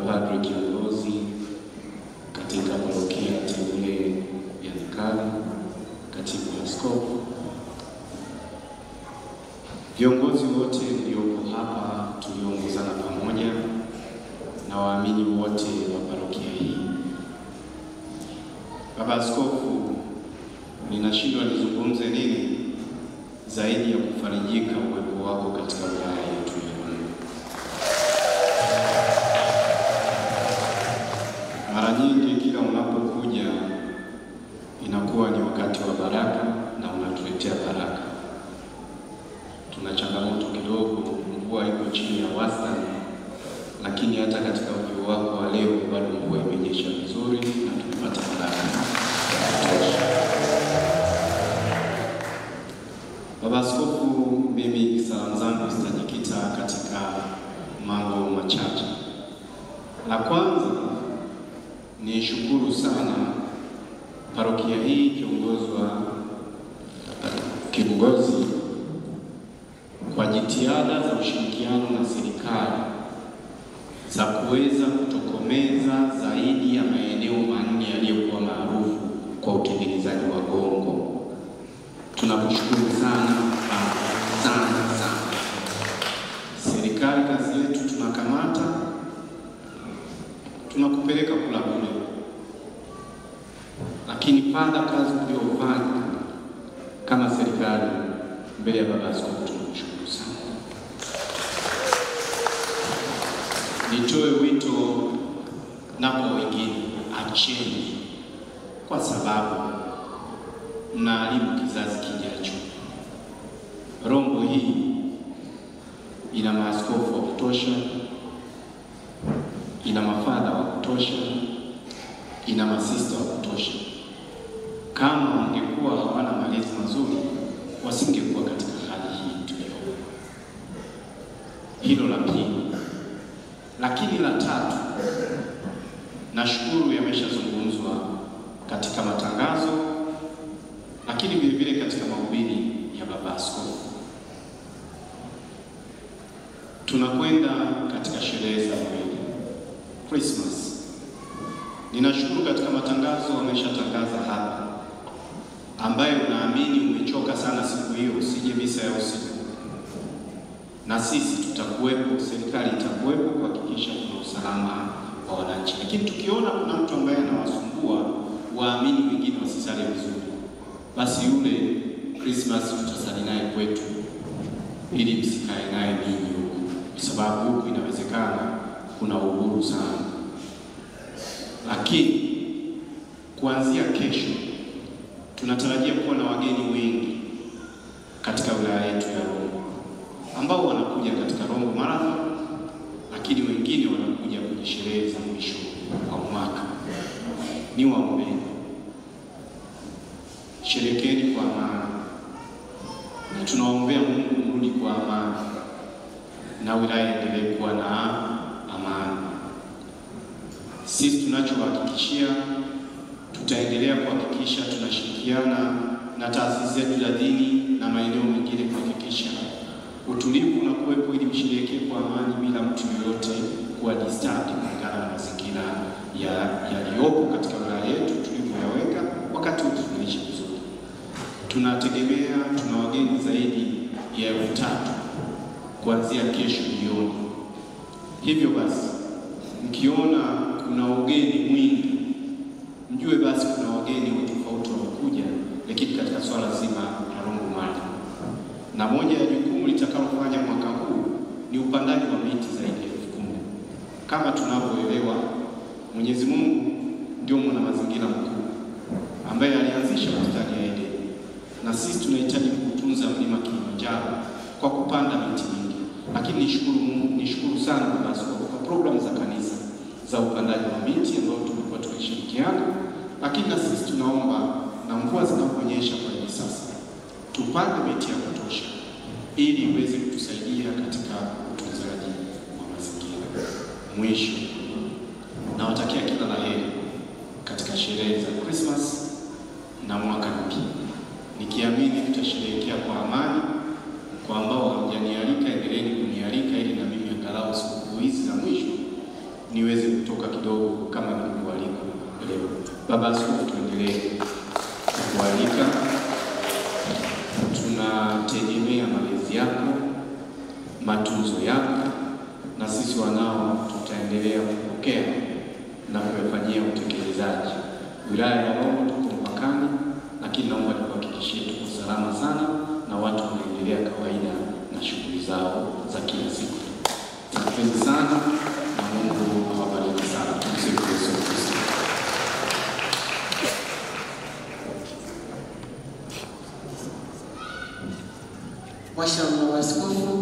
padri kiongozi katika parokia teule ya Nyakali, katibu askofu, viongozi wote mlioko hapa tuliongozana pamoja na waamini wote wa parokia hii. Baba Askofu, ninashindwa nizungumze nini zaidi ya kufarijika uwepo wako katika wilaya yetu ya Rombo. Mara nyingi kila unapokuja inakuwa ni wakati wa baraka na unatuletea baraka. Tuna changamoto kidogo, mvua iko chini ya wastani, lakini hata katika ujio wako wa leo bado mvua imenyesha vizuri na tumepata baraka. Baba Askofu, mimi salamu zangu zitajikita katika mambo machache. La kwanza ni shukuru sana parokia hii kiongozi kwa jitihada za ushirikiano na serikali za kuweza kutokomeza zaidi ya maeneo manne yaliyokuwa maarufu kwa utengenezaji wa gongo. Tunakushukuru sana sana sana. Serikali, kazi yetu tunakamata, tunakupeleka kula bure, lakini pada kazi uliyofanya kama serikali mbele ya Baba Askofu tunakushukuru sana. Nitoe wito na kwa wengine, acheni, kwa sababu mnaharibu kizazi kijacho. Rombo hii ina maaskofu wa kutosha, ina mafadha wa kutosha, ina masista wa kutosha. Kama wangekuwa hawana malezi mazuri, wasingekuwa katika hali hii tuliyo. Hilo la pili. Lakini la tatu, nashukuru yameshazungumzwa katika matangazo, lakini vile vile katika mahubiri ya Baba Askofu. Tunakwenda katika sherehe za Noeli, Christmas. Ninashukuru katika matangazo wameshatangaza hapa, ambaye unaamini umechoka sana siku hiyo, usije misa ya usiku. Na sisi tutakuwepo, serikali itakuwepo kuhakikisha kuna usalama wa wananchi. Lakini tukiona kuna mtu ambaye anawasumbua waamini wengine wasisali vizuri, basi yule Christmas tutasali naye kwetu, ili msikae naye ninyi huku, kwa sababu huku inawezekana kuna uhuru sana. Lakini kuanzia kesho tunatarajia kuwa na wageni wengi katika wilaya yetu ya Rombo, ambao wanakuja katika Rombo Marathon, lakini wengine wanakuja kwenye sherehe za mwisho wa mwaka. Ni waombeni, sherekeni kwa amani, na tunaombea Mungu mrudi kwa amani na wilaya endelee kuwa na amani. Sisi tunachohakikishia, tutaendelea kuhakikisha tunashirikiana na taasisi zetu za dini na maeneo mengine kuhakikisha utulivu na kuwepo, ili mshiriki kwa amani bila mtu yoyote kuwa disturbed kulingana na mazingira yaliyopo katika wilaya yetu tulivyoyaweka wakati wote tunaishi vizuri. Tunategemea tuna wageni zaidi ya 3,000 kuanzia kesho jioni. Hivyo basi, mkiona kuna ugeni mwingi, mjue basi kuna wageni tofauti wamekuja, lakini katika swala zima la Rombo Marathon. Na moja ya jukumu litakalofanya mwaka huu ni upandaji wa miti zaidi ya 10,000. Kama tunavyoelewa, Mwenyezi Mungu ndio mwana mazingira mkuu ambaye alianzisha bustani ya Edeni, na sisi tunahitaji kutunza mlima Kilimanjaro kwa kupanda miti mingi. Lakini nishukuru sana Baba Askofu kwa programu za kanisa za upandaji wa miti ambao tumekuwa tukishirikiana, lakini na sisi tunaomba na mvua zinaponyesha kwa hivi sasa tupande miti ya kutosha ili iweze kutusaidia katika utunzaji wa mazingira. Mwisho, nawatakia kila la heri katika sherehe za Christmas na mwaka mpya, nikiamini tutasherehekea kwa amani. Kwa ambao hamjanialika, endeleeni kunialika ili na mimi angalau siku hizi za mwisho niweze kutoka kidogo kama nilivyoalika leo. Baba Askofu, tuendelee kualika. Tunategemea malezi yako, matunzo yako, na sisi wanao tutaendelea kupokea na kuyafanyia utekelezaji. Wilaya ya Rombo tuko mpakani, lakini naomba nikuhakikishie tuko salama sana na watu wanaendelea kawaida na shughuli zao za kila siku. Asante sana na Mungu awabariki sana. Tumsifu Yesu Kristo. Washauri wa askofu